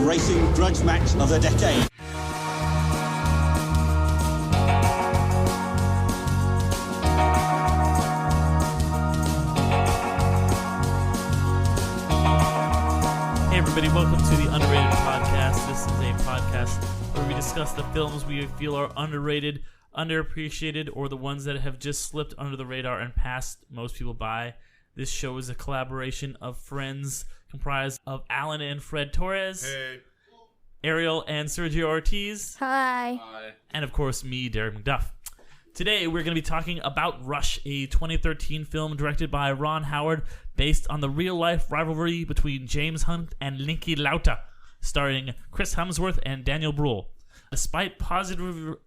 racing grudge match of the decade. Hey everybody, welcome to the Underrated Podcast. This is a podcast where we discuss the films we feel are underrated, underappreciated, or the ones that have just slipped under the radar and passed most people by. This show is a collaboration of friends comprised of Alan and Fred Torres, Hey. Ariel and Sergio Ortiz, Hi. and of course me, Derek McDuff. Today we're going to be talking about Rush, a 2013 film directed by Ron Howard based on the real-life rivalry between James Hunt and Niki Lauda, starring Chris Hemsworth and Daniel Brühl. Despite positive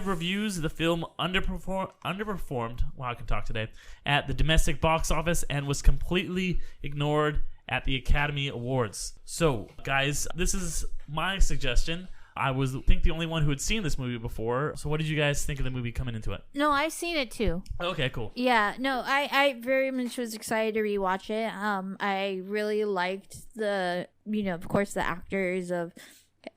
reviews, the film underperformed, wow, I can talk today, at the domestic box office and was completely ignored at the Academy Awards. So, guys, this is my suggestion. I was, think, the only one who had seen this movie before. So what did you guys think of the movie coming into it? No, I've seen it too. Okay, cool. Yeah, no, I very much was excited to rewatch it. I really liked the, of course, the actors of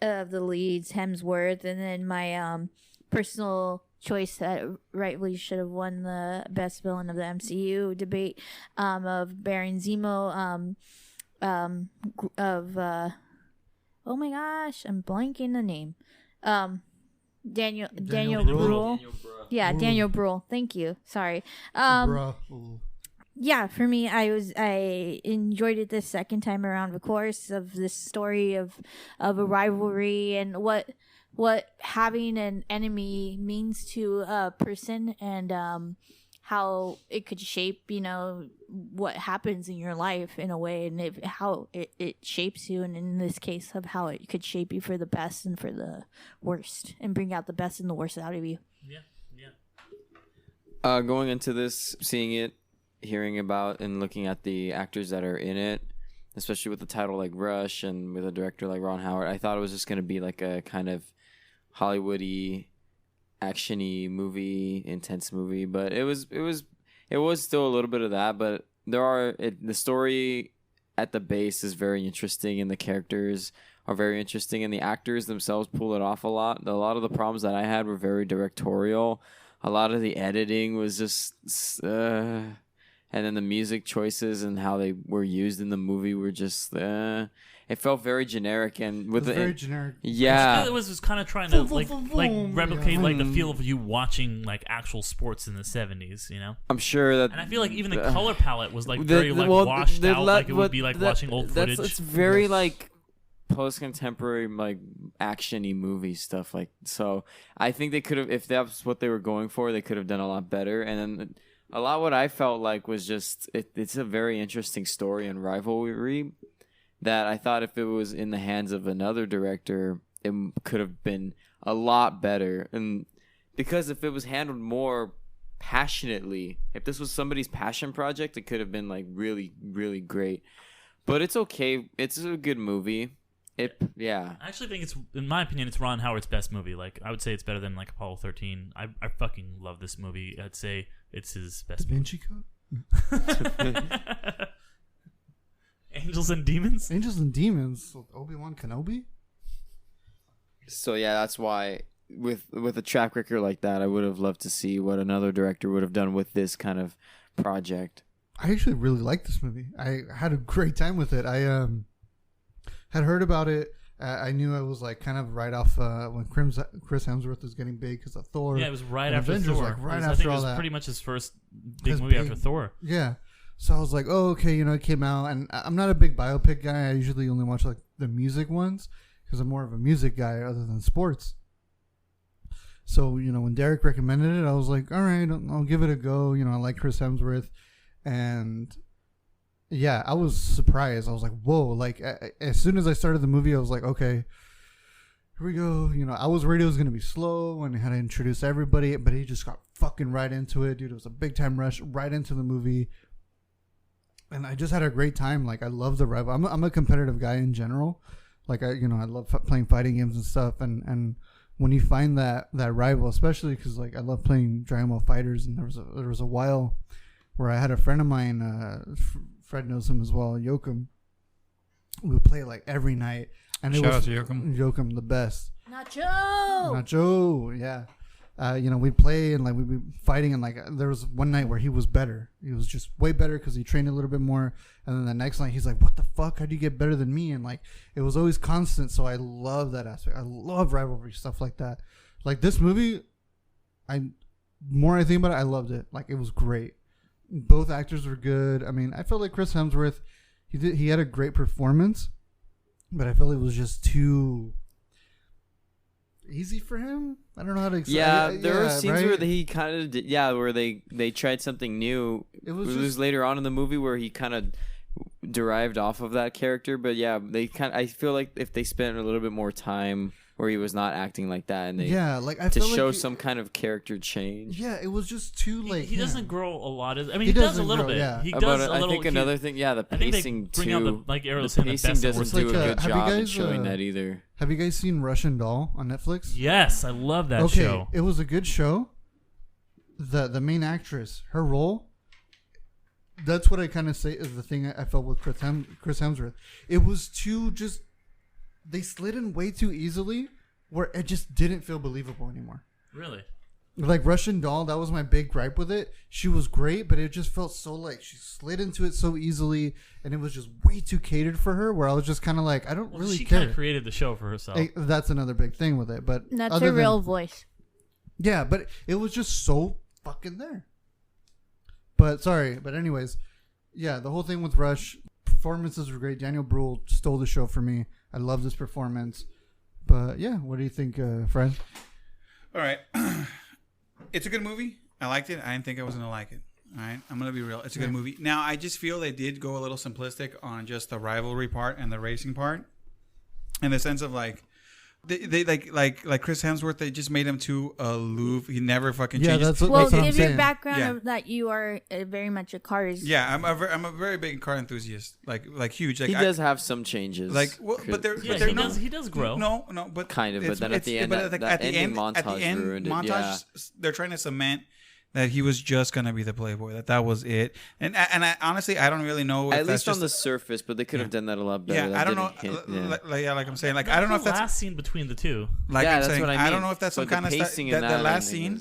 the leads, Hemsworth, and then my personal choice that rightfully should have won the best villain of the MCU debate of Baron Zemo, oh my gosh, I'm blanking the name. Daniel Brühl. Yeah, Daniel Brühl. Thank you. Sorry. Yeah, for me, I enjoyed it the second time around, of course, of this story of a rivalry and what having an enemy means to a person and how it could shape, what happens in your life in a way, and how it shapes you, and in this case of how it could shape you for the best and for the worst, and bring out the best and the worst out of you. Yeah. Going into this, seeing it, hearing about and looking at the actors that are in it, especially with the title like Rush and with a director like Ron Howard, I thought it was just going to be like a kind of Hollywoody, action-y movie, intense movie, but it was still a little bit of that, but the story at the base is very interesting, and the characters are very interesting, and the actors themselves pull it off a lot. A lot of the problems that I had were very directorial. A lot of the editing was just and then the music choices and how they were used in the movie were just it felt very generic, and very generic. Yeah, it was kind of trying to replicate the feel of you watching like actual sports in the 70s. I'm sure that, and I feel like even the color palette was like very washed out, like it would be like watching old footage. It's very like post-contemporary like action-y movie stuff. Like, so I think they could have, if that's what they were going for, they could have done a lot better. And then a lot what I felt like was just it's a very interesting story and rivalry that I thought if it was in the hands of another director, it could have been a lot better. And because if it was handled more passionately, if this was somebody's passion project, it could have been like really, really great. But it's okay. It's a good movie. I actually think in my opinion, it's Ron Howard's best movie. Like, I would say it's better than like Apollo 13. I fucking love this movie. I'd say it's his best Da Vinci movie. Angels and Demons? Angels and Demons with Obi-Wan Kenobi? So yeah, that's why with a track record like that, I would have loved to see what another director would have done with this kind of project. I actually really liked this movie. I had a great time with it. I had heard about it. I knew it was like kind of right off when Chris Hemsworth was getting big because of Thor. Yeah, it was right after Avengers, Thor. Like I think it was pretty much his first big movie after Thor. Yeah. So I was like, oh, okay, it came out. And I'm not a big biopic guy. I usually only watch like the music ones because I'm more of a music guy other than sports. So, when Derek recommended it, I was like, all right, I'll give it a go. I like Chris Hemsworth. And yeah, I was surprised. I was like, whoa. Like, as soon as I started the movie, I was like, okay, here we go. I was worried it was going to be slow and had to introduce everybody, but he just got fucking right into it, dude. It was a big time rush right into the movie. And I just had a great time. Like, I love the rival. I'm a competitive guy in general. Like, I love playing fighting games and stuff. And when you find that rival, especially because like I love playing Dragon Ball Fighters, and there was a while where I had a friend of mine, Fred knows him as well, Yoakum. We would play like every night. And Shout out to Yoakum. Yoakum, the best. Nacho. Yeah. We'd play and like we'd be fighting, and like there was one night where he was better. He was just way better because he trained a little bit more. And then the next night he's like, "What the fuck? How do you get better than me?" And like it was always constant. So I love that aspect. I love rivalry stuff like that. Like this movie, I think about it, I loved it. Like it was great. Both actors were good. I mean, I felt like Chris Hemsworth, he had a great performance, but I felt it was just too easy for him. I don't know how to explain. Yeah, there were scenes right? where he kind of did, where they tried something new. It was just later on in the movie where he kind of derived off of that character. But yeah, I feel like if they spent a little bit more time where he was not acting like that, and to show some kind of character change. Yeah, it was just too like he doesn't grow a lot. I mean, he does a little bit. Yeah. He does a little. I think another thing, the pacing too. The pacing doesn't do a good job in showing that either. Have you guys seen Russian Doll on Netflix? Yes, I love that show. It was a good show. The main actress, her role. That's what I kind of say is the thing I felt with Chris Hemsworth. It was too just. They slid in way too easily, where it just didn't feel believable anymore. Really? Like Russian Doll, that was my big gripe with it. She was great, but it just felt so like she slid into it so easily, and it was just way too catered for her. Where I was just kind of like, I don't really she care. She kind of created the show for herself. That's another big thing with it, but that's her real voice. Yeah, but it was just so fucking there. But anyways, yeah, the whole thing with Rush, performances were great. Daniel Brühl stole the show for me. I love this performance. But yeah, what do you think, Fred? All right. It's a good movie. I liked it. I didn't think I was going to like it. All right. I'm going to be real. It's a good movie. Now, I just feel they did go a little simplistic on just the rivalry part and the racing part. In the sense of like, they like Chris Hemsworth, they just made him too aloof. He never fucking changes. That's what I'm give saying. your background of that you are very much a cars. Yeah, I'm a very big car enthusiast. Like huge. Like he does have some changes. Like, well, but he does grow. No, but kind of. But then at the end, that ending montage ruined it. Yeah. They're trying to cement that he was just gonna be the playboy. That was it. And I honestly, I don't really know. If at least that's on the surface, but they could have done that a lot better. Yeah, I don't know. Like I'm saying, like I don't know if that's the last scene between the two. Like I'm that's what I mean. I don't know if that's some kind of the last scene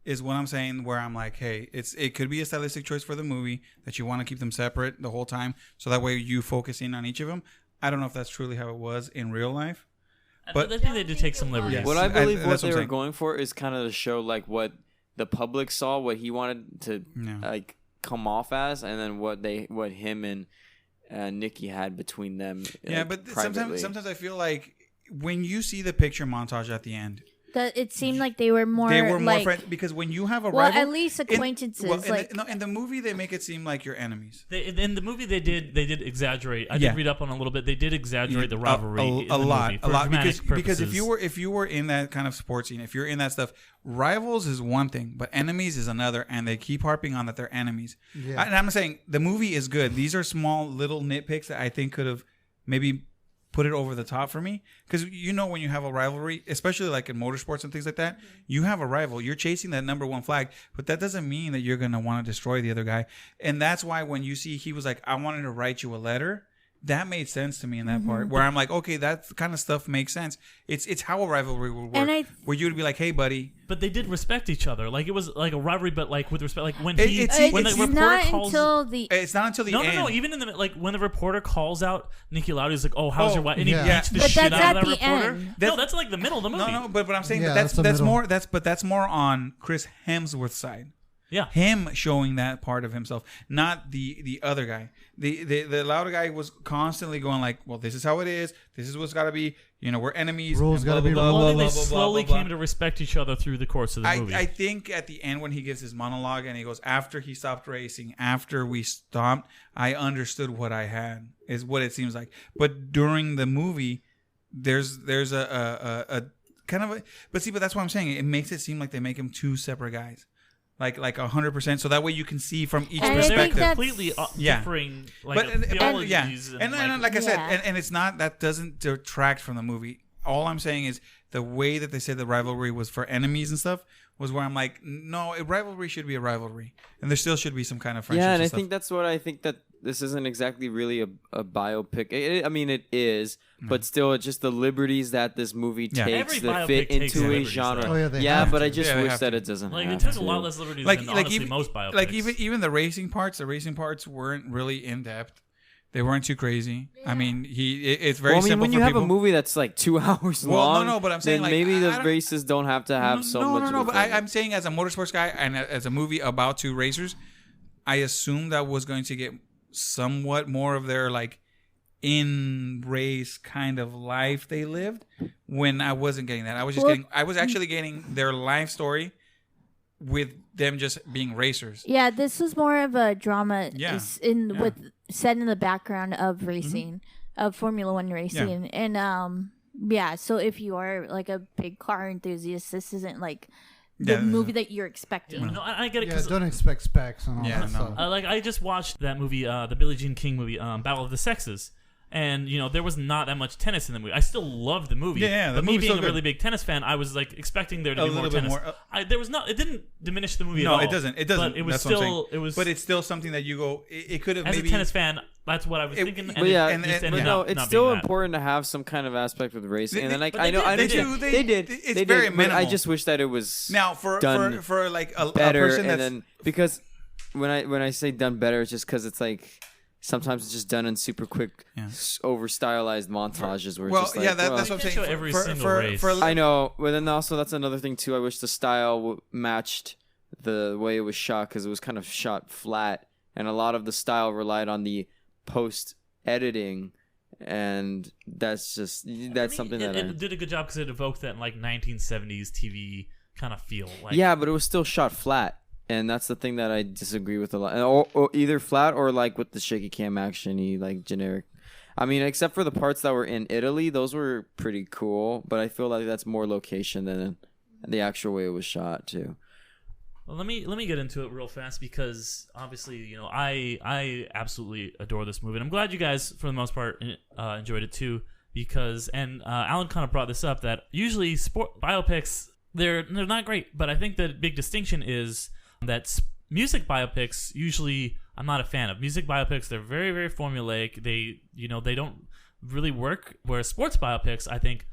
is what I'm saying. Where I'm like, hey, it could be a stylistic choice for the movie that you want to keep them separate the whole time, so that way you focus in on each of them. I don't know if that's truly how it was in real life. But I think they did take some liberties. Yes. What I believe what they were saying. going for is kind of to show like what the public saw, what he wanted to like come off as, and then what him and Niki had between them. Yeah, but sometimes I feel like when you see the picture montage at the end, that it seemed like they were more friends, because when you have a well, rival, at least acquaintances. In the movie they make it seem like you're enemies. In the movie they did exaggerate. I did read up on it a little bit. They did exaggerate the rivalry a lot because if you were in that kind of sports scene, if you're in that stuff, rivals is one thing, but enemies is another, and they keep harping on that they're enemies. Yeah. And I'm saying the movie is good. These are small little nitpicks that I think could have maybe put it over the top for me, because when you have a rivalry, especially like in motorsports and things like that, you have a rival, you're chasing that number one flag, but that doesn't mean that you're gonna want to destroy the other guy. And that's why when you see he was like, I wanted to write you a letter, that made sense to me in that part, where I'm like, okay, that kind of stuff makes sense. It's how a rivalry would work, where you would be like, hey buddy. But they did respect each other. Like it was like a rivalry, but like with respect. Like when it's not until the end. No. Even in the when the reporter calls out Niki Lauda, he's like, "Oh, how's your wife?" And he beats the but shit that's out of at that the reporter. End. No, that's like the middle of the movie. No, but I'm saying that's that's more on Chris Hemsworth's side. Yeah, him showing that part of himself, not the other guy. The Lauda guy was constantly going like, well, this is how it is. This is what's got to be. We're enemies. Rules got to be rules. They slowly came to respect each other through the course of the movie. I think at the end when he gives his monologue and he goes, after he stopped racing, after we stopped, I understood what I had, is what it seems like. But during the movie, there's a kind of but that's what I'm saying. It makes it seem like they make him two separate guys. Like 100%, so that way you can see from each perspective. Completely differing, theologies. And like I said, and it's not, that doesn't detract from the movie. All I'm saying is the way that they said the rivalry was for enemies and stuff was where I'm like, no, a rivalry should be a rivalry, and there still should be some kind of friendship. Yeah, and I stuff. think that's what I think that this isn't exactly really a biopic. I mean, it is, but still, it's just the liberties that this movie Yeah. takes Every that biopic fit takes into a liberties, genre. though. Oh, yeah, they Yeah, have but to. I just Yeah, they wish have that to. it doesn't. Like, have it took to. a lot less liberties like than honestly even most biopics. like even the racing parts weren't really in depth. They weren't too crazy. I mean, it's very Well, I mean, simple when for you have people. a movie that's like 2 hours Well, long, no, but I'm saying, then like, maybe I the don't- races don't have to have so much. No, of a but thing. I'm saying as a motorsports guy and as a movie about two racers, I assumed that was going to get somewhat more of their like in race kind of life they lived. When I wasn't getting that, I was actually getting their life story with them just being racers. Yeah, this was more of a drama. Yeah. With set in the background of racing, of Formula One racing, and yeah. So if you are like a big car enthusiast, this isn't like the Yeah. movie that you're expecting. No, I get it. Yeah, 'Cause don't expect specs and all Yeah, that no. stuff. like I just watched that movie, the Billie Jean King movie, Battle of the Sexes, and there was not that much tennis in the movie. I still loved the movie. Yeah, the but me movie's being so a good. really big tennis fan, I was like expecting there to A be more little bit tennis. more, There was not. It didn't diminish the movie at No, all. it doesn't. It doesn't. But it was That's what I'm still. saying. It was. But it's still something that you go. It could have as maybe. a tennis fan, that's what I was It- thinking. but And yeah, it just ended no, up it's not still being that. important to have some kind of aspect with racing. And then, like, but I they know, did. I They understand. do. They did. It's They very did, but I minimal. just wish that it was Now for done for like a better, person and that's then because when I say done better, it's just because it's like sometimes it's just done in super quick, Yeah. over stylized montages where well, it's just like, yeah, well, that's what I'm They saying. show every for, single for, race. for, I know, but then also that's another thing too. I wish the style matched the way it was shot because it was kind of shot flat, and a lot of the style relied on the post editing, and that's just something that it did a good job because it evoked that like 1970s TV kind of feel. Like, yeah, but it was still shot flat, and that's the thing that I disagree with a lot. Or either flat or like with the shaky cam action-y, like generic. I mean, except for the parts that were in Italy, those were pretty cool. But I feel like that's more location than the actual way it was shot too. Well, let me get into it real fast because obviously, I absolutely adore this movie, and I'm glad you guys, for the most part, enjoyed it too. Because Alan kind of brought this up that usually sport biopics they're not great, but I think the big distinction is that music biopics usually I'm not a fan of. Music biopics, they're very, very formulaic. They don't really work. Whereas sports biopics, I think,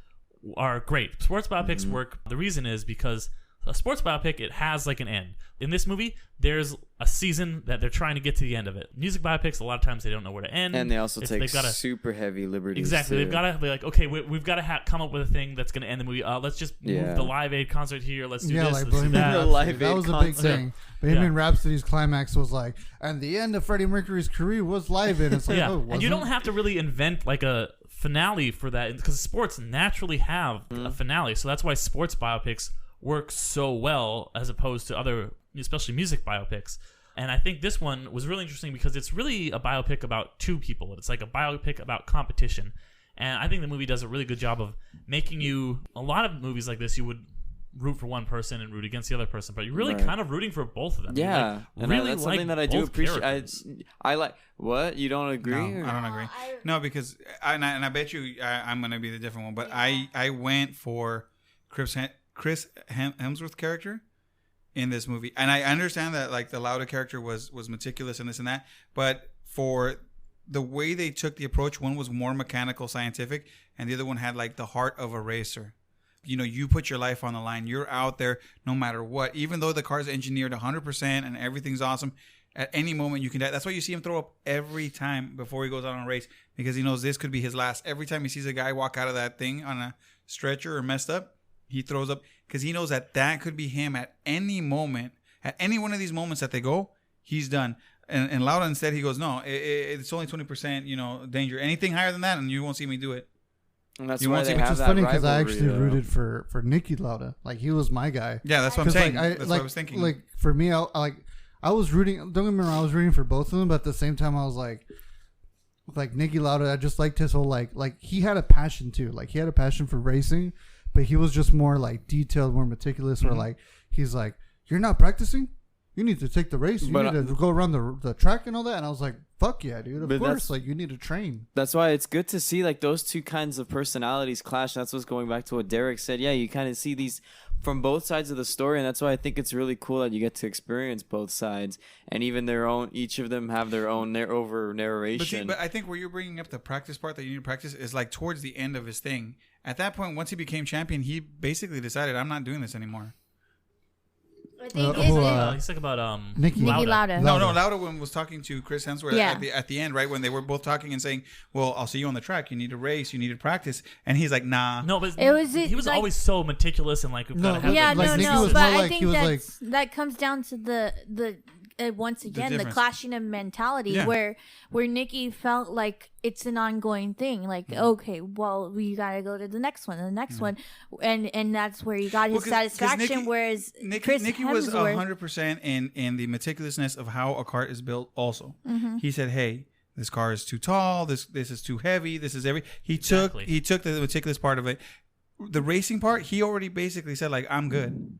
are great. Sports biopics work. The reason is because a sports biopic, it has like an end. In this movie, there's a season that they're trying to get to the end of it. Music biopics, a lot of times they don't know where to end. And they also It's- take they've gotta- super heavy liberties. Exactly. too. They've got to be like, okay, we've got to come up with a thing that's going to end the movie. Let's just move Yeah. the Live Aid concert here. Let's do Yeah, this. like Let's do Bohemian that. Live Rhapsody. That Aid was a big concert. thing. Bohemian Yeah. Rhapsody's climax was like, and the end of Freddie Mercury's career was live in. It's like, Yeah, oh, and you wasn't? don't have to really invent like a finale for that because sports naturally have a finale. So that's why sports biopics work so well as opposed to other, especially music biopics. And I think this one was really interesting because it's really a biopic about two people. It's like a biopic about competition. And I think the movie does a really good job of making you, a lot of movies like this, you would root for one person and root against the other person, but you're really Right. kind of rooting for both of them. You, Yeah, like, and really that's like something that I do both appreciate. characters. I like what you don't agree. No, or- I don't agree. No, because and I bet you I'm gonna be the different one. But I went for Chris Hemsworth character in this movie, and I understand that like the Lauda character was meticulous and this and that, but for the way they took the approach, one was more mechanical, scientific, and the other one had like the heart of a racer. You put your life on the line. You're out there no matter what. Even though the car's engineered 100% and everything's awesome, at any moment you can die. That's why you see him throw up every time before he goes out on a race, because he knows this could be his last. Every time he sees a guy walk out of that thing on a stretcher or messed up, he throws up because he knows that could be him at any moment. At any one of these moments that they go, he's done. And Lauda instead, he goes, no, it's only 20%, danger. Anything higher than that, and you won't see me do it. And that's You why won't they see- have Which is that funny because I rivalry, actually though. rooted for Niki Lauda. Like, he was my guy. Yeah, that's what I'm 'Cause, saying. like, That's what I was thinking. Like, for me, I was rooting. Don't get me wrong, I was rooting for both of them, but at the same time, I was like Niki Lauda. I just liked his whole like he had a passion too. Like, he had a passion for racing, but he was just more like detailed, more meticulous. Where like he's like, you're not practicing. You need to take the race. You But, need to go around the track and all that. And I was like, fuck yeah, dude. Of But course. that's- Like, you need to train. That's why it's good to see like those two kinds of personalities clash. That's what's going back to what Derek said. Yeah, you kind of see these from both sides of the story, and that's why I think it's really cool that you get to experience both sides, and even each of them have their own narration. But I think where you're bringing up the practice part that you need to practice is like towards the end of his thing. At that point, once he became champion, he basically decided, I'm not doing this anymore. I think he's talking about Niki Lauda. No, Lauda when was talking to Chris Hemsworth Yeah. at the end, right, when they were both talking and saying, "Well, I'll see you on the track. You need to race. You need to practice." And he's like, "Nah." No, but he was like- always so meticulous and like No, have Yeah, Like, no, Niki no, was but more I like- think he was that comes down to the once again the difference. clashing of mentality Yeah. where Niki felt like it's an ongoing thing. Like, okay, well, we gotta go to the next one, and the next one, and that's where he got his 'cause satisfaction. Niki- whereas Chris Niki was Hemsworth, 100% in the meticulousness of how a car is built. Also, he said, "Hey, this car is too tall. This is too heavy. This is every." He took the meticulous part of it. The racing part, he already basically said, like, "I'm good."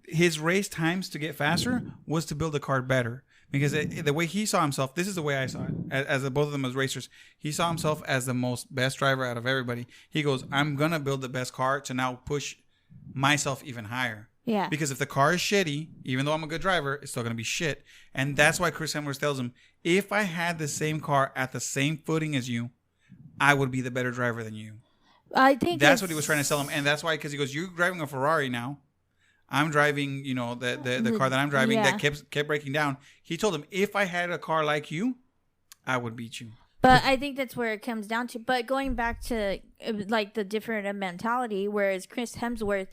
His race times to get faster was to build a car better, because the way he saw himself, this is the way I saw it, as both of them as racers. He saw himself as the most best driver out of everybody. He goes, "I'm gonna build the best car to now push myself even higher." yeah, Because if the car is shitty, even though I'm a good driver, it's still gonna be shit. And that's why Chris Hemsworth tells him, "If I had the same car at the same footing as you, I would be the better driver than you." I think That's what he was trying to sell him, and that's why, because he goes, "You're driving a Ferrari now. I'm driving, the car that I'm driving that kept breaking down." He told him, "If I had a car like you, I would beat you." But I think that's where it comes down to. But going back to like the different mentality, whereas Chris Hemsworth,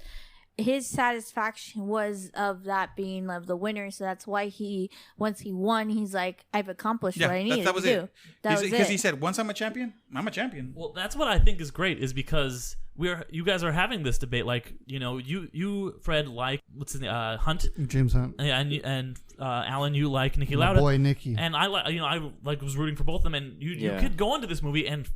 his satisfaction was of that being of the winner. So that's why once he won, he's like, I've accomplished what I needed that was to do. it. That was it. Because he said, "Once I'm a champion, I'm a champion." Well, that's what I think is great, is because you guys are having this debate. Like, you Fred, like what's his name, Hunt, James Hunt. and Alan, you like Niki My Lauda, boy Niki. and I like was rooting for both of them, and you could go into this movie and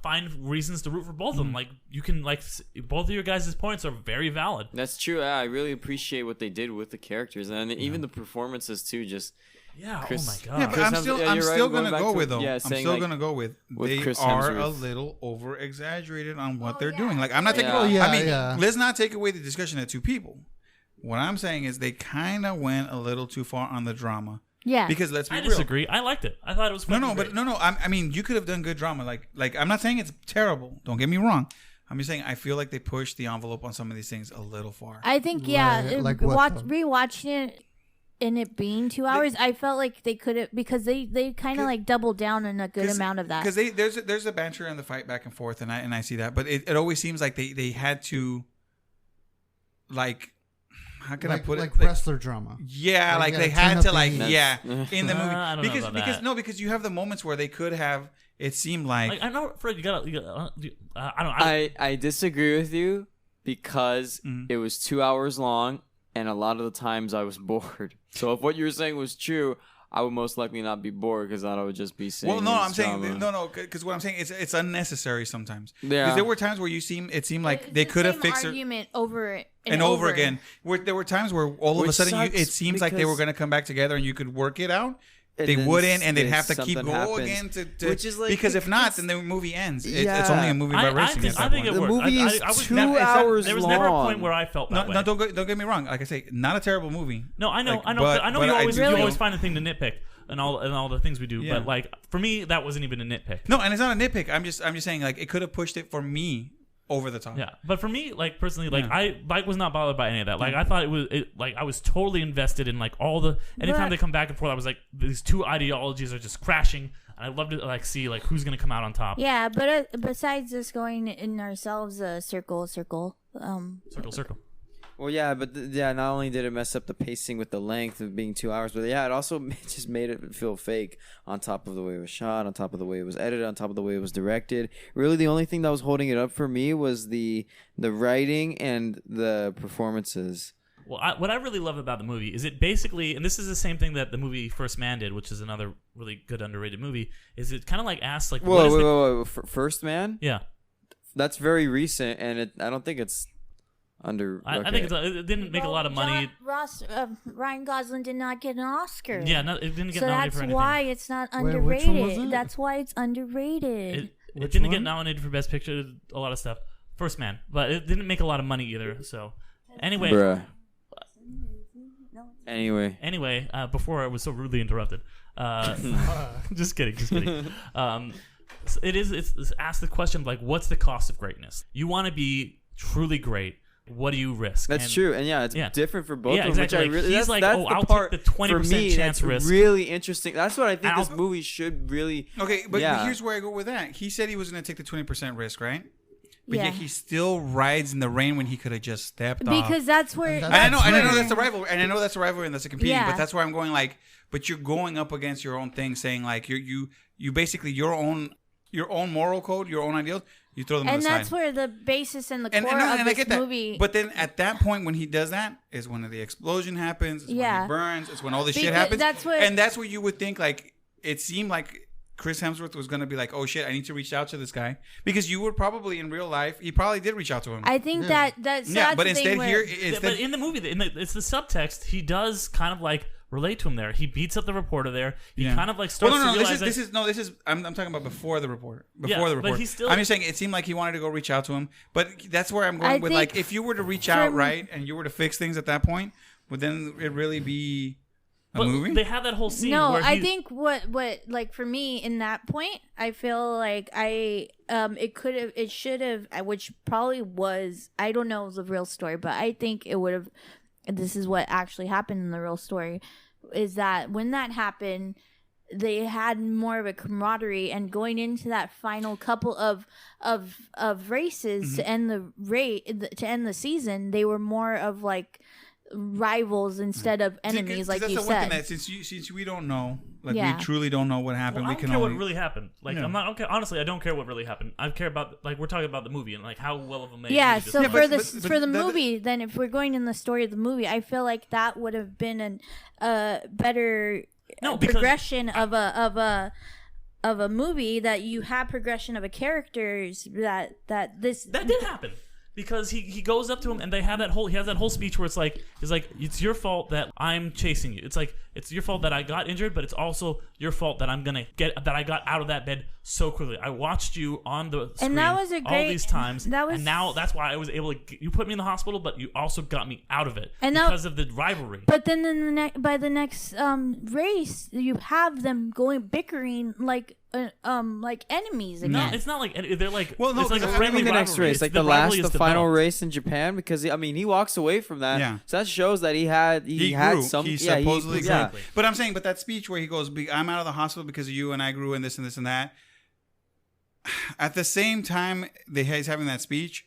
find reasons to root for both of them. Like, you can both of your guys' points are very valid. That's true. I really appreciate what they did with the characters, and even the performances too. Just Yeah. Chris- Oh my god. Yeah, but Chris I'm Hemsworth- still, yeah, I'm you're right, still going gonna back go to- with though. yeah, I'm saying, still like, gonna go with they Chris are a Hemsworth. little over exaggerated on what they're doing. Like, I'm not taking. Yeah. I mean, Yeah. let's not take away the discussion of two people. What I'm saying is they kind of went a little too far on the drama. Yeah. Because let's be I real. disagree. I liked it. I thought it was No, fucking but great. no. I mean, you could have done good drama. Like I'm not saying it's terrible. Don't get me wrong. I'm just saying I feel like they pushed the envelope on some of these things a little far. I think, Right, like what, though? rewatching it and it being 2 hours, I felt like they could have, because they kind of like doubled down on a good amount of that. Because there's a banter and the fight back and forth, and I see that, but it always seems like they had to, like, how can I put it? Like wrestler drama. Yeah, Like, like you they gotta had turn to, up like, the heat. yeah, in the movie. I don't know about that. Because you have the moments where they could have. It seemed like Like, I know, Fred. You gotta I don't. disagree with you because it was 2 hours long, and a lot of the times I was bored. So if what you were saying was true, I would most likely not be bored because I would just be saying. well, no, I'm saying drama. no, because what I'm saying is it's unnecessary sometimes. Yeah. Because there were times where it seemed like they could have fixed it. argument over And over again. Where there were times where all of a Which sudden sucks it seems like they were because- going to come back together and you could work it out. And They then wouldn't, and they'd have to keep something going happens. again to Which is like, because if not, it's- then the movie ends. It's Yeah. only a movie about racing. at I that think point. it The worked. movie is I was 2 not- it's not- hours There was long. never a point where I felt that way. No, don't get me wrong. Like I say, not a terrible movie. No, I know, Like, I know, but- I know. but You I always, do you feel- always find a thing to nitpick and all the things we do. Yeah. But like for me, that wasn't even a nitpick. No, and it's not a nitpick. I'm just saying like it could have pushed it for me over the top. Yeah, but for me, like personally, like Yeah. I was not bothered by any of that. Like I thought like I was totally invested in like all the. Anytime But- they come back and forth, I was like, these two ideologies are just crashing, and I love to like see like who's gonna come out on top. Yeah, but besides us going in ourselves, circle. Circle. Well, yeah, but not only did it mess up the pacing with the length of being 2 hours, but yeah, it also just made it feel fake on top of the way it was shot, on top of the way it was edited, on top of the way it was directed. Really, the only thing that was holding it up for me was the writing and the performances. Well, what I really love about the movie is it basically, and this is the same thing that the movie First Man did, which is another really good underrated movie. Is it kind of like asks like, what is the- Whoa. First Man? Yeah, That's very recent, and I don't think it's under. I think it didn't make a lot of money. Ryan Gosling did not get an Oscar. Yeah, no, it didn't get So nominated that's for anything. why it's not Wait, which one was underrated. it? That's why it's underrated. It Which didn't one? get nominated for Best Picture, a lot of stuff. First Man, but it didn't make a lot of money either. So Anyway. Bruh. Anyway. Before I was so rudely interrupted. Just kidding. It's asked the question of, like, what's the cost of greatness? You want to be truly great. What do you risk? That's true, and it's different for both of them. Exactly. Which I really, he's that's, like, I'll take the 20% chance risk. Really interesting. That's what I think this movie should really. Okay, but here's where I go with that. He said he was going to take the 20% risk, right? But Yeah. yet he still rides in the rain when he could have just stepped off. Because that's where. I know that's the rivalry, and I know that's a rivalry, and that's a competing. Yeah. But that's where I'm going. Like, but you're going up against your own thing, saying like you basically your own moral code, your own ideals. You throw them And aside. that's where the basis and the core and of I this get that. movie. But then at that point, when he does that, is when the explosion happens. It's when he burns. It's when all this shit happens. That's where, and that's where you would think, like, it seemed like Chris Hemsworth was going to be like, oh shit, I need to reach out to this guy, because you would probably in real life, he probably did reach out to him. I think that's but the instead thing where, here, but in the movie, it's the subtext. He does kind of like relate to him there. He beats up the reporter there. He kind of like starts to realize this is I'm talking about before the reporter. Before the but reporter. he's still. I'm just saying it seemed like he wanted to go reach out to him, but that's where I'm going with, like, if you were to reach out right and you were to fix things at that point, would then it really be a movie? They have that whole scene. No, where I think what like for me in that point, I feel like it should have, which probably was, I don't know the real story, but I think it would have. This is what actually happened in the real story, is that when that happened, they had more of a camaraderie, and going into that final couple of races to end the season, they were more of like rivals instead of enemies, like that's you the one said. thing that since we don't know, like, Yeah. we truly don't know what happened. Well, I We don't can care only what really happened. Like, I'm not okay. Honestly, I don't care what really happened. I care about, like, we're talking about the movie and like how well of a movie. Yeah, this so was. for the movie, then if we're going in the story of the movie, I feel like that would have been a better progression of a movie, that you have progression of a characters that did happen. Because he goes up to him and he has that whole speech where he's like, it's your fault that I'm chasing you. It's like, it's your fault that I got injured, but it's also your fault that I got out of that bed so quickly. I watched you on the screen and that was a great, all these times, and now that's why I was able to. You put me in the hospital, but you also got me out of it because of the rivalry. But then in by the next race, you have them bickering like enemies again. No, it's not like they're like. Well, no, it's like a I friendly mean the next rivalry. race, It's like the the final developed. race in Japan, because he walks away from that. Yeah. So that shows that he had grew. some. He supposedly grew. Yeah. But I'm saying, but that speech where he goes, I'm out of the hospital because of you, and I grew, and this and this and that. At the same time, he's having that speech,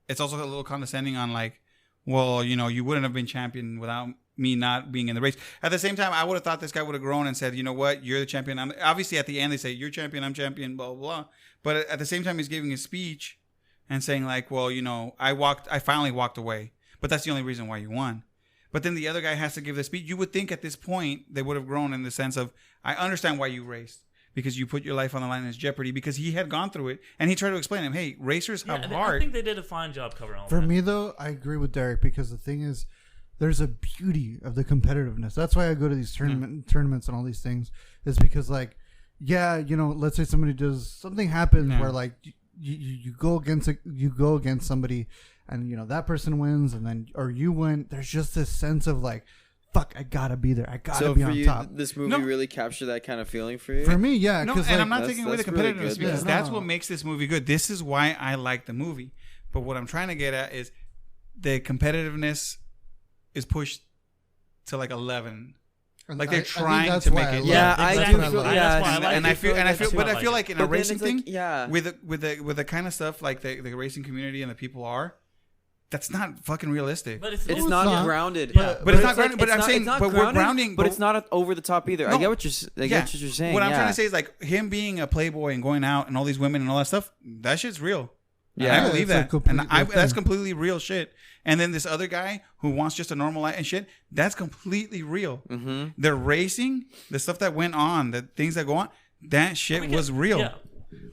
it's also a little condescending on, like, well, you wouldn't have been champion without me not being in the race. At the same time, I would have thought this guy would have grown and said, you know what, you're the champion. Obviously, at the end, they say, you're champion, I'm champion, blah, blah, blah. But at the same time, he's giving his speech and saying, like, well, I finally walked away. But that's the only reason why you won. But then the other guy has to give the speech. You would think at this point, they would have grown in the sense of, I understand why you raced. Because you put your life on the line in jeopardy, because he had gone through it, and he tried to explain to him, hey, racers have heart. I think they did a fine job covering all For that. me, though, I agree with Derek, because the thing is, there's a beauty of the competitiveness. That's why I go to these tournaments and all these things, is because, like, let's say somebody does, something happens where, like, you go against somebody, and that person wins, and then or you win. There's just this sense of, like, fuck, I gotta be there. I gotta be on top. This movie really captured that kind of feeling for you? For me, yeah. No, and like, I'm not taking away the competitiveness, really because that's what makes this movie good. This is why I like the movie. But what I'm trying to get at is the competitiveness is pushed to like 11. Like they're trying to make it. Yeah, I do. And I feel like in a racing thing, yeah, with the kind of stuff like the racing community and the people are. That's not fucking realistic. But it's not grounded. But it's not grounded. But I'm saying, but we're grounding. But it's not over the top either. No. I get what you're saying. What I'm trying to say is, like, him being a playboy and going out and all these women and all that stuff. That shit's real. Yeah, I believe that, and that's completely real shit. And then this other guy who wants just a normal life and shit, that's completely real. Mm-hmm. The racing, the stuff that went on, the things that go on, that shit was real. Yeah.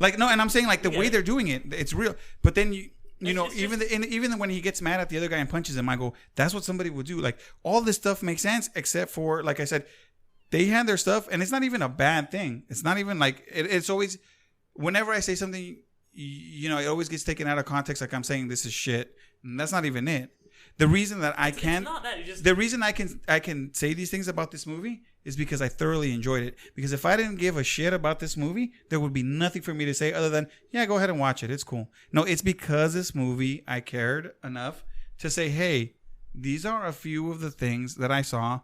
Like, no, and I'm saying, like, the way they're doing it, it's real. But then even when he gets mad at the other guy and punches him, I go, that's what somebody would do. Like, all this stuff makes sense, except for, like I said, they had their stuff, and it's not even a bad thing. It's not even like it's always. Whenever I say something, it always gets taken out of context. Like I'm saying this is shit, and that's not even it. The reason that I It's can't, not that. You just the reason I can say these things about this movie is because I thoroughly enjoyed it. Because if I didn't give a shit about this movie, there would be nothing for me to say other than, yeah, go ahead and watch it. It's cool. No, it's because this movie I cared enough to say, hey, these are a few of the things that I saw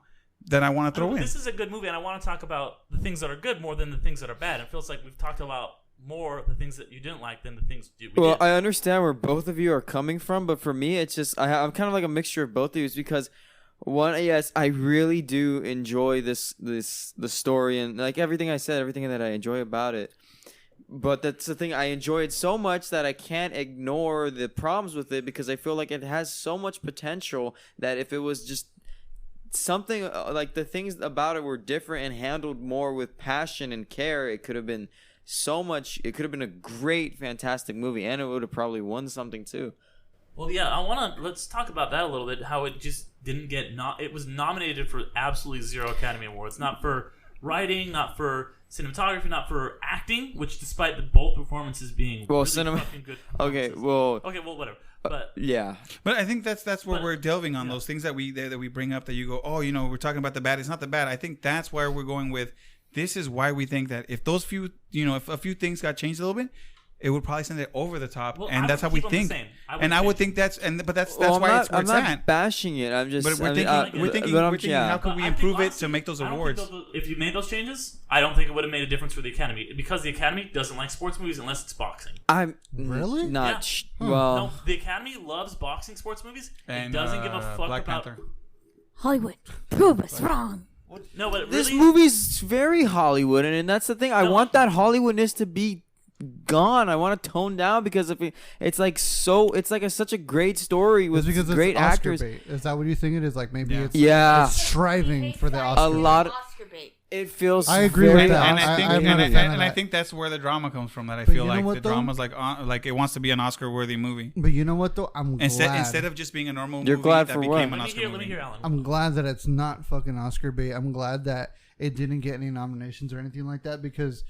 that I want to throw in. This is a good movie, and I want to talk about the things that are good more than the things that are bad. It feels like we've talked about more the things that you didn't like than the things we Well, did. I understand where both of you are coming from, but for me, it's just I'm kind of like a mixture of both of you because one, yes, I really do enjoy the story and like everything I said, everything that I enjoy about it. But that's the thing, I enjoy it so much that I can't ignore the problems with it because I feel like it has so much potential that if it was just something like the things about it were different and handled more with passion and care, it could have been so much. It could have been a great, fantastic movie, and it would have probably won something too. Well, yeah, let's talk about that a little bit. How it just didn't get it was nominated for absolutely 0 Academy Awards. Not for writing, not for cinematography, not for acting. Which, despite the both performances being really fucking good. Okay, whatever. But yeah, but I think that's where we're delving on those things that we bring up that you go, oh, we're talking about the bad. It's not the bad. I think that's where we're going with. This is why we think that if those few, if a few things got changed a little bit, it would probably send it over the top, well, and that's how we think. I would think that's why it's where it's I'm not at. bashing it. I'm just. But we're thinking, how can we improve it to make those awards? If you made those changes, I don't think it would have made a difference for the Academy because the Academy doesn't like sports movies unless it's boxing. I'm Really? not. Yeah. Well, No, the Academy loves boxing sports movies. And it doesn't give a fuck Black about. Panther. Hollywood, prove us wrong. No, but this really, movie's very Hollywood, and that's the thing. I want that Hollywoodness to be gone. I want to tone down because it's like such a great story with because great it's Oscar actors. bait. Is that what you think it is? Like maybe it's Yeah. it's striving for the A Oscar. lot of- Oscar bait. It feels. I agree very with that. And I think, I'm not a fan of and I that. think that's where the drama comes from. That I But feel you know like what, the though? drama's like it wants to be an Oscar-worthy movie. But you know what though? I'm glad. Instead of just being a normal You're movie glad that for became what? an let Oscar me movie. hear Alan. I'm glad that it's not fucking Oscar bait. I'm glad that it didn't get any nominations or anything like that because,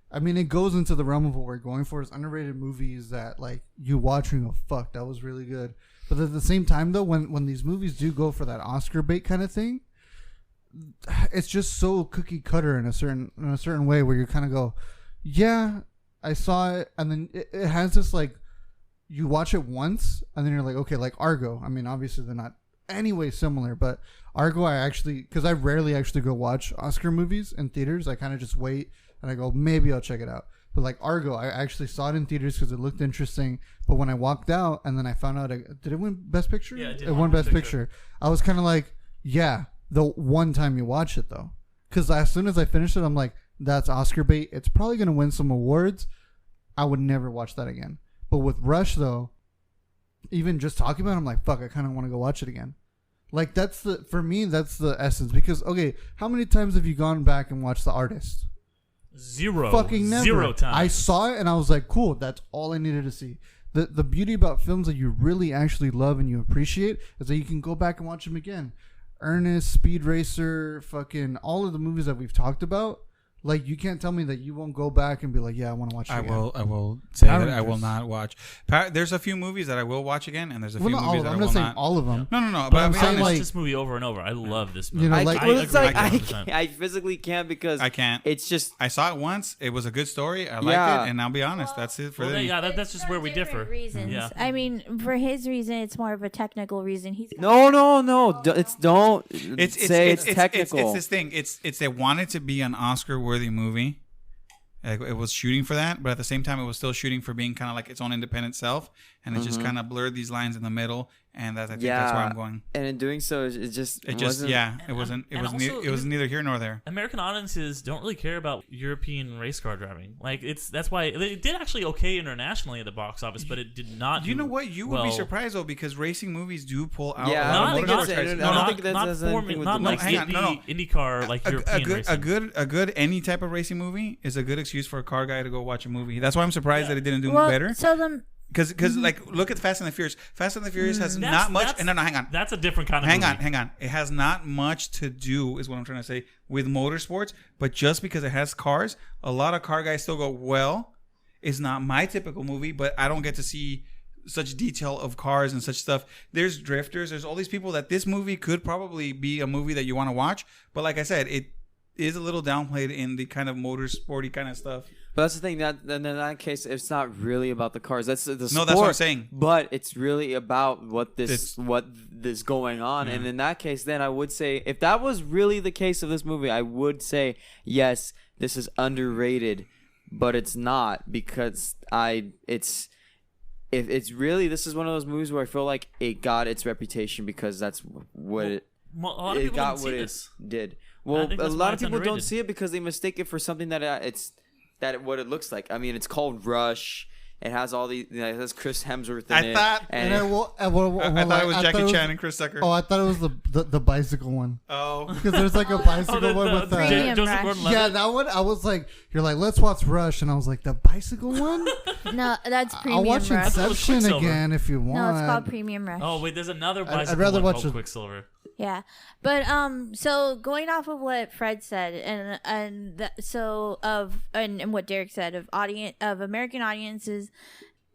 I mean, it goes into the realm of what we're going for is underrated movies that like you watch and you go, fuck, that was really good. But at the same time though, when these movies do go for that Oscar bait kind of thing, it's just so cookie cutter in a certain way where you kind of go, yeah, I saw it, and then it has this like you watch it once and then you're like, okay, like Argo. I mean, obviously they're not anyway similar, but Argo, because I rarely actually go watch Oscar movies in theaters. I kind of just wait and I go, maybe I'll check it out. But like Argo, I actually saw it in theaters because it looked interesting. But when I walked out and then I found out, did it win Best Picture? Yeah, it won Best Picture. I was kind of like, yeah, the one time you watch it though, because as soon as I finished it, I'm like, that's Oscar bait. It's probably gonna win some awards. I would never watch that again. But with Rush though, even just talking about it, I'm like, fuck, I kind of want to go watch it again. Like for me, that's the essence. Because okay, how many times have you gone back and watched The Artist? Zero. Fucking never. 0 times. I saw it and I was like, cool, that's all I needed to see. The beauty about films that you really actually love and you appreciate is that you can go back and watch them again. Ernest, Speed Racer, fucking all of the movies that we've talked about. Like, you can't tell me that you won't go back and be like, yeah, I want to watch it again. I will say Power that I will Rangers. not watch. There's a few movies that I will watch again, and there's a Well, few not all movies of that them. I I'm will not saying not. all of them. No. But I'm I'm saying saying, watch like, this movie over and over. I love this movie. You know, I, like- well, it's like agree 100%. I physically can't because I can't. It's just I saw it once. It was a good story. I liked Yeah. it, and I'll be honest, that's it for Well, me. yeah, that's just For where we different differ. Reasons. Yeah. I mean, for his reason, it's more of a technical reason. He's no. It's don't It's say it's technical. It's this thing. It's they wanted to be an Oscar-worthy movie. Like, it was shooting for that, but at the same time, it was still shooting for being kind of like its own independent self, and it just kind of blurred these lines in the middle, and I think that's where I'm going. And in doing so, it just It wasn't, it was neither here nor there. American audiences don't really care about European race car driving. Like that's why it did actually okay internationally at the box office, but it did not. You do know what? You would well. be surprised though, because racing movies do pull out. Yeah, a Not lot of against motorsports. it. No, I don't no, think that not has anything forming, with not the- like hang on, IndyCar, like European racing. a good any type of racing movie is a good excuse for a car guy to go watch a movie. That's why I'm surprised that it didn't do better. So then, Because like look at Fast and the Furious. Fast and the Furious has not much. No, hang on. That's a different kind of Hang movie. on. It has not much to do, is what I'm trying to say, with motorsports. But just because it has cars, a lot of car guys still go, well, it's not my typical movie, but I don't get to see such detail of cars and such stuff. There's drifters. There's all these people that this movie could probably be a movie that you want to watch. But like I said, it is a little downplayed in the kind of motorsporty kind of stuff. But that's the thing. That in that case, it's not really about the cars. That's the sport. No, that's what I'm saying. But it's really about what is going on. Yeah. And in that case, then I would say, if that was really the case of this movie, I would say yes, this is underrated. But it's not, because this is one of those movies where I feel like it got its reputation because that's what it got. What it did. Well, a lot of people don't see it because they mistake it for something that what it looks like. I mean, it's called Rush. It has all these. It has Chris Hemsworth in it. I thought it was Jackie Chan and Chris Tucker. Oh, I thought it was the bicycle one. Oh, because there's like a bicycle one with Joseph Gordon-Levitt. Yeah, that one. I was like, you're like, let's watch Rush, and I was like, the bicycle one. No, that's Premium I'll watch Rush. Inception again if you want. No, it's called Premium Rush. Oh wait, there's another bicycle I'd rather one watch called Quicksilver. Yeah, but so going off of what Fred said and what Derek said of American audiences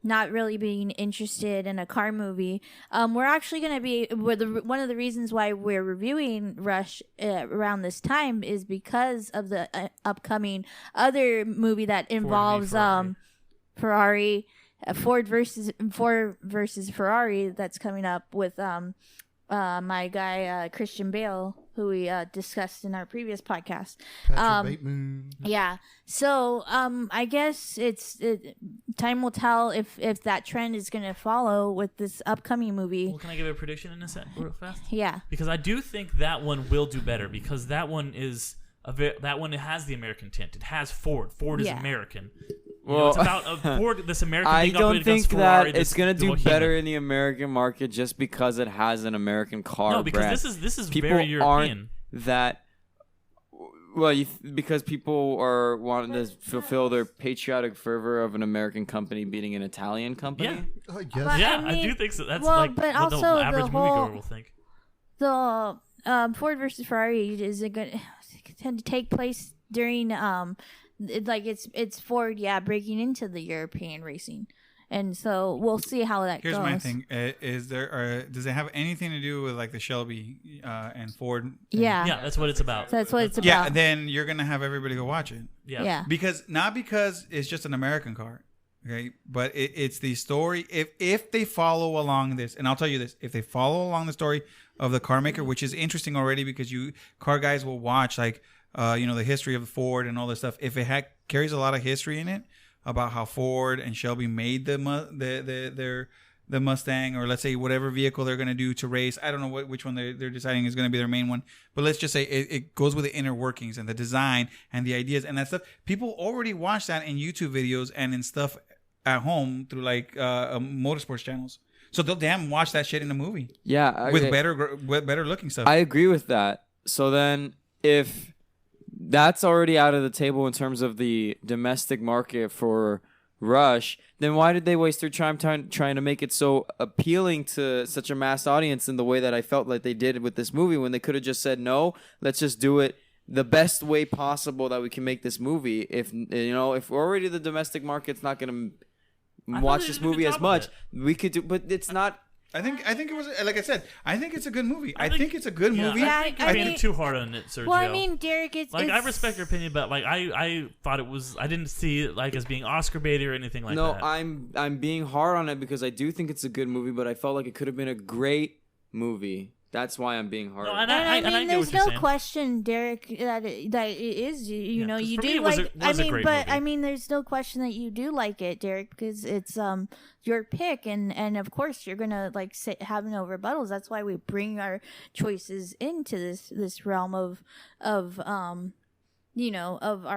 not really being interested in a car movie, we're actually going to be one of the reasons why we're reviewing Rush around this time is because of the upcoming other movie that involves Ferrari, Ford versus Ferrari that's coming up with my guy Christian Bale, who we discussed in our previous podcast. Patrick Bateman. Yeah. So I guess time will tell if that trend is going to follow with this upcoming movie. Well, can I give a prediction in a set real fast? Yeah. Because I do think that one will do better because that one is that one has the American tint. It has Ford. Ford is American. Well, it's about Ford, this American. I thing don't think Ferrari, that it's gonna do better in the American market just because it has an American car. No, because brand. this is people very European. Aren't that. Well, because people are wanting to fulfill their patriotic fervor of an American company beating an Italian company. Yeah, Yes. yeah, I mean, do think so. That's well, like but what also the average moviegoer will think. The Ford versus Ferrari is it going to take place during it's Ford breaking into the European racing, and so we'll see how that goes. Here's my thing: does it have anything to do with like the Shelby and Ford? Yeah, that's what it's about. So that's what it's about. Yeah, then you're gonna have everybody go watch it. Yeah. Because it's just an American car, okay? But it's the story. If they follow along this, and I'll tell you this: if they follow along the story of the car maker, which is interesting already, because car guys will watch like. The history of Ford and all this stuff. If it carries a lot of history in it about how Ford and Shelby made the Mustang, or let's say whatever vehicle they're going to do to race. I don't know which one they're deciding is going to be their main one. But let's just say it goes with the inner workings and the design and the ideas and that stuff. People already watch that in YouTube videos and in stuff at home through like motorsports channels. So they'll damn watch that shit in the movie. Yeah, with better looking stuff. I agree with that. So then if that's already out of the table in terms of the domestic market for Rush, then why did they waste their time trying to make it so appealing to such a mass audience in the way that I felt like they did with this movie, when they could have just said, no, let's just do it the best way possible that we can make this movie. If already the domestic market's not going to watch this movie as much, we could do, but it's not. I think it was, like I said, I think it's a good movie. I think it's a good movie. I think you're being too hard on it, Sergio. Well, I mean, Derek, I respect your opinion, but like I thought it was. I didn't see it like as being Oscar bait or anything like that. No, I'm being hard on it because I do think it's a good movie, but I felt like it could have been a great movie. That's why I'm being hard. No, I mean, there's no question, Derek, that it is. You know, you do like. I mean, there's no question that you do like it, Derek, because it's your pick, and of course you're gonna like have no rebuttals. That's why we bring our choices into this realm of our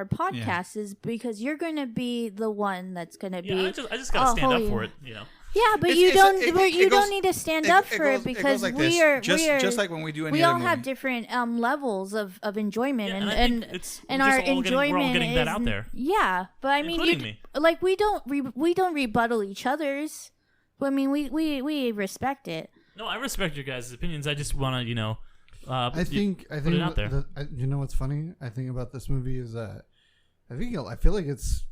podcast, is because you're gonna be the one that's gonna be. I just gotta stand up for it, you know. Yeah, but you don't need to stand up for it because like we are just like when we do any we other all movie. have different levels of enjoyment, and our enjoyment we're all getting that out there. Yeah, but I mean, we don't rebuttal each other's. I mean, we respect it. No, I respect your guys' opinions. I just want to, I think put it out there. You know what's funny? I think about this movie is that I feel like it's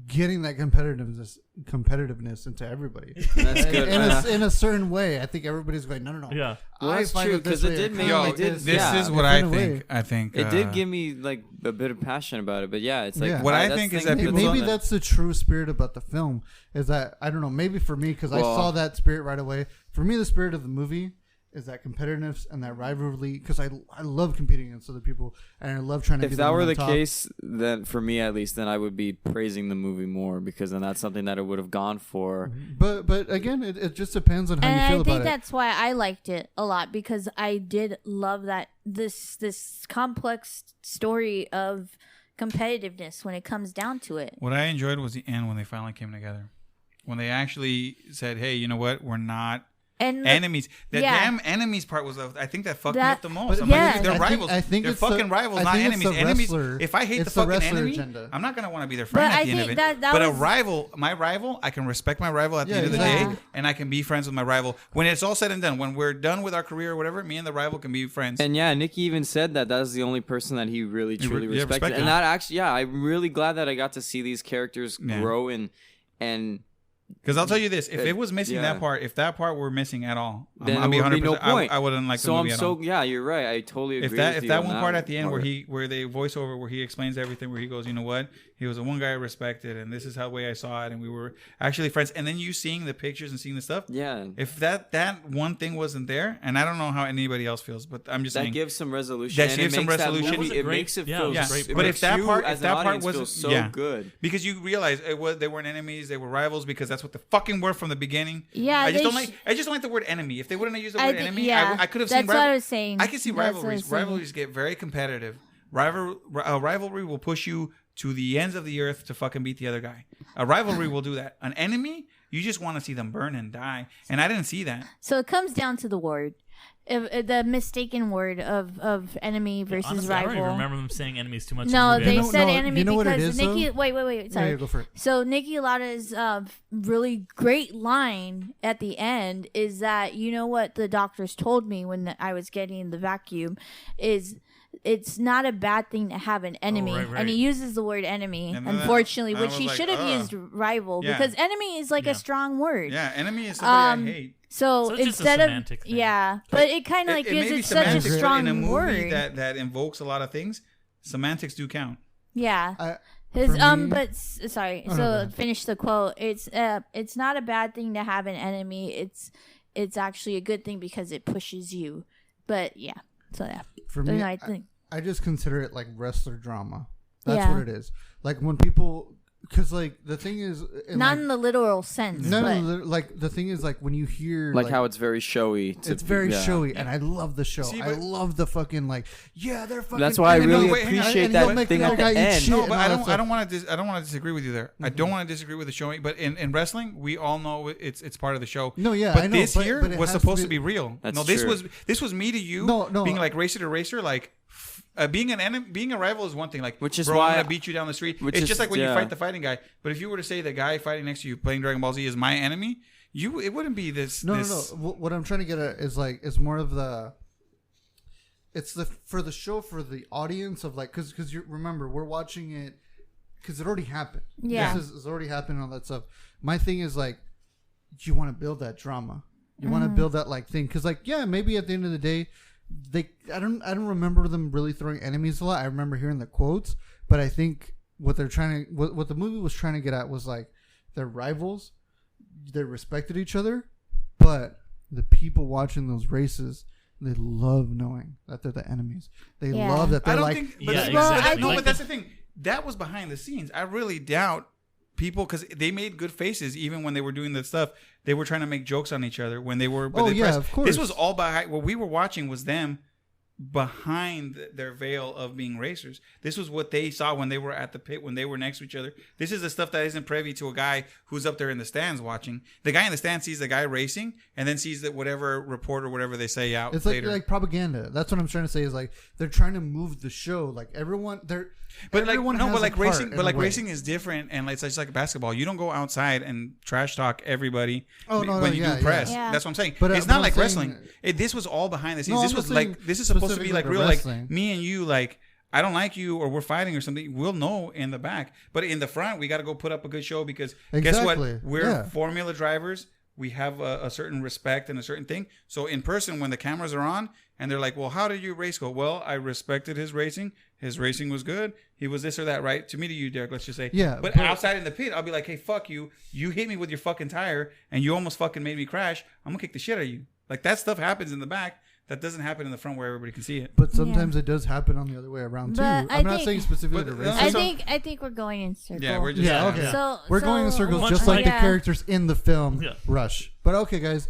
getting that competitiveness into everybody. That's good. In a certain way. I think everybody's going, no. Yeah. Well, I that's find true, it this 'cause it way, did I make- kinda Yo, like it- this. This Yeah. is what In I a way. think. I think It did give me like a bit of passion about it, but yeah, it's like Yeah. What I that's think is thing that people Maybe don't- that's the true spirit about the film. Is that I don't know. Maybe for me, because I Well- saw that spirit right away. For me, the spirit of the movie is that competitiveness and that rivalry. Because I love competing against other people, and I love trying to. If be that one were on the top. case, then for me at least, then I would be praising the movie more because then that's something that it would have gone for. But again, it just depends on how And you feel I about think it. that's why I liked it a lot, because I did love that this complex story of competitiveness when it comes down to it. What I enjoyed was the end when they finally came together. When they actually said, "Hey, you know what? We're not And enemies." The yeah. damn enemies part was, I think, that fucked me That- up the most. But I'm yeah. like, they're I think- rivals. I think they're it's the- fucking rivals, I not think it's enemies. the Enemies. wrestler- If I hate the it's the fucking wrestler enemy, agenda. I'm not gonna want to be their friend But at I the end of think it. that But a was- rival, my rival, I can respect my rival at the Yeah, end of the exactly. day, and I can be friends with my rival. When it's all said and done, when we're done with our career or whatever, me and the rival can be friends. And yeah, Niki even said that was the only person that he really truly yeah, respected. respected. And that actually, yeah, I'm really glad that I got to see these characters Yeah. grow and Because I'll tell you this: if it was missing Yeah. that part, if that part were missing at all, then I'll be there would be no 100%. point. I wouldn't like the So movie I'm at so all. yeah, you're right. I totally agree. If that with if you that on one part at the end part. where they voice over where he explains everything, where he goes, you know what, he was the one guy I respected, and this is how way I saw it, and we were actually friends. And then you seeing the pictures and seeing the stuff. yeah, If that one thing wasn't there, and I don't know how anybody else feels, but I'm just that saying. gives some resolution. That and gives it some makes that resolution. movie- That was a it great- makes it yeah, feel. it was Yeah, great it but makes if that you part, as if an that part audience was feel so yeah, good. because you realize they weren't enemies, they were rivals, because that's what the fucking were from the beginning. Yeah, I just they don't like. I just don't like the word enemy. If they wouldn't have used the I word think- enemy, yeah, I could have that's seen. what I was saying. I can see That's what I was rivalries. saying. Rivalries get very competitive. Rivalry will push you to the ends of the earth to fucking beat the other guy. A rivalry will do that. An enemy, you just want to see them burn and die. And I didn't see that. So it comes down to the word, the mistaken word of enemy versus Honestly, I don't even rival. remember them saying enemies too much. in No, the movie. they You know- said no, enemy you know what it because is, Niki. though? Wait. Sorry. Yeah, go for it. So Niki Lauda's really great line at the end is that, you know what the doctors told me when I was getting the vacuum is it's not a bad thing to have an enemy. right, right. And he uses the word enemy, And then unfortunately, I which was he like, should have ugh. used rival Yeah. because enemy is like Yeah. a strong word. Yeah, enemy is somebody I hate. So, So it's just a instead of semantic thing. yeah, but it kind of like It gives may be it such a semantics, but strong in a movie word. that invokes a lot of things, semantics do count. Yeah. His For me- but sorry. Oh, no, so go ahead. finish the quote. It's not a bad thing to have an enemy. It's actually a good thing because it pushes you. But yeah. So yeah. For Then me, I think I just consider it like wrestler drama. That's Yeah. what it is. Like when people, because like the thing is, not in the literal sense. no, but like the thing is like when you hear Like how it's very showy. it's very yeah. showy, and I love the show. See, I but- love the fucking like, yeah, they're fucking. That's why I and really wait, hang on, appreciate and he'll that make thing the at other guy the eat end. shit No, and but all I that don't. stuff. I don't want to disagree with you there. I don't want to disagree with the showing. But in wrestling, we all know it's part of the show. No, yeah, But I know, this but- here but it was has supposed to to be real. That's No, this true. was me to you. No, being like racer to racer, like. Being an enemy, being a rival is one thing. Like, Which is bro, why- I'm gonna beat you down the street. which It's is- just like when you yeah. fight the fighting guy. But if you were to say the guy fighting next to you playing Dragon Ball Z is my enemy, it wouldn't be this. No, this, no. What I'm trying to get at is like is more of the. It's for the show for the audience of like because you remember we're watching it because it already happened. Yeah. This is already happened and all that stuff. My thing is like you want to build that drama. You want to build that like thing because like yeah maybe at the end of the day I don't remember them really throwing enemies a lot. I remember hearing the quotes, but I think what they're trying to what the movie was trying to get at was like they're rivals. They respected each other, but the people watching those races, they love knowing that they're the enemies. They Yeah. love that they're I don't like. think. Yeah, But exactly. Well, I no, think- but that's the thing. That was behind the scenes. I really doubt people because they made good faces even when they were doing the stuff. They were trying to make jokes on each other when they were. Oh, the yeah, press. of course. This was all behind. What we were watching was them behind their veil of being racers. This was what they saw when they were at the pit, when they were next to each other. This is the stuff that isn't privy to a guy who's up there in the stands watching. The guy in the stands sees the guy racing and then sees that whatever report or whatever they say out It's later. like propaganda. That's what I'm trying to say. Is like they're trying to move the show. Like everyone, they're. But like everyone no, has but a like part racing, in but a like way. racing is different, and it's just like basketball. You don't go outside and trash talk everybody Oh, no, when no, you yeah, do press. yeah. That's what I'm saying. But, It's but not I'm like saying- wrestling. This was all behind the scenes. No, This I'm was not saying like this is supposed to be specifically like to real. wrestling. Like me and you, like I don't like you or we're fighting or something, we'll know in the back. But in the front, we got to go put up a good show because guess what? We're formula drivers. We have a certain respect and a certain thing. So in person, when the cameras are on and they're like, well, how did your race go? Well, I respected his racing. His racing was good. He was this or that, right? To me, to you, Derek, let's just say. Yeah. But outside in the pit, I'll be like, hey, fuck you. You hit me with your fucking tire and you almost fucking made me crash. I'm going to kick the shit out of you. Like that stuff happens in the back. That doesn't happen in the front where everybody can see it. But sometimes it does happen on the other way around too. I'm not saying specifically to racing. I think we're going in circles. Yeah, we're just okay. So we're going in circles just like the characters in the film Rush. But okay, guys,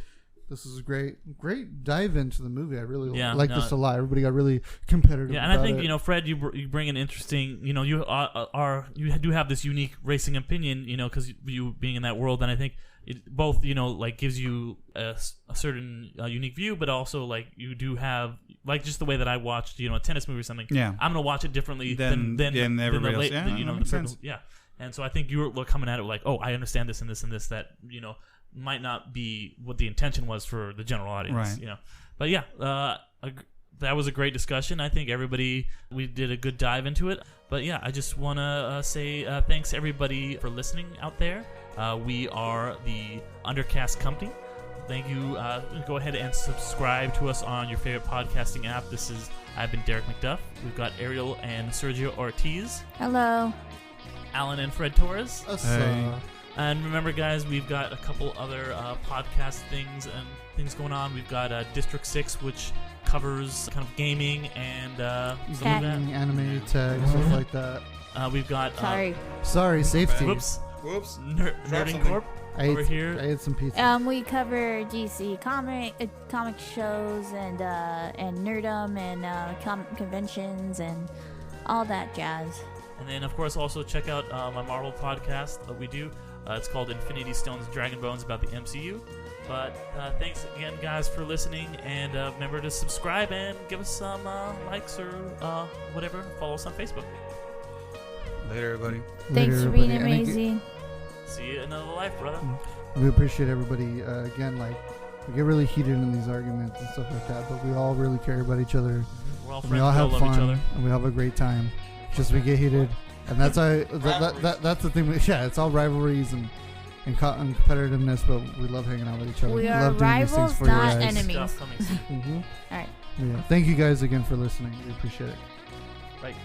this is a great dive into the movie. I really like this a lot. Everybody got really competitive. Yeah, and I think Fred, you bring an interesting. You you do have this unique racing opinion. Because you being in that world, and I think. It both, like gives you a certain unique view, but also like you do have like just the way that I watched, a tennis movie or something. Yeah, I'm gonna watch it differently than everybody else. Yeah, and so I think you're coming at it like, oh, I understand this and this and this that might not be what the intention was for the general audience. Right. But yeah, that was a great discussion. I think we did a good dive into it. But yeah, I just want to say thanks everybody for listening out there. We are the Undercast Company. Thank you. Go ahead and subscribe to us on your favorite podcasting app. I've been Derek McDuff. We've got Ariel and Sergio Ortiz. Hello. Alan and Fred Torres. Hey. And remember, guys, we've got a couple other podcast things going on. We've got District 6, which covers kind of gaming and anime, tech, stuff like that. We've got sorry, safety. Whoops. Nerding Corp over here. I ate some pizza. We cover DC comic shows and nerdom and conventions and all that jazz. And then, of course, also check out my Marvel podcast that we do. It's called Infinity Stones and Dragon Bones, about the MCU. But thanks again, guys, for listening. And remember to subscribe and give us some likes or whatever. Follow us on Facebook. Later, everybody. Thanks for being amazing. See you in another life, brother. We appreciate everybody. Again, we get really heated in these arguments and stuff like that, but we all really care about each other. We're all friends. We all have fun, each other. and we have a great time. Just we get heated, and that's that's the thing. It's all rivalries and competitiveness, but we love hanging out with each other. We are love doing these things rivals, for not you guys. enemies. Mm-hmm. All right. Yeah. Thank you guys again for listening. We appreciate it. Right.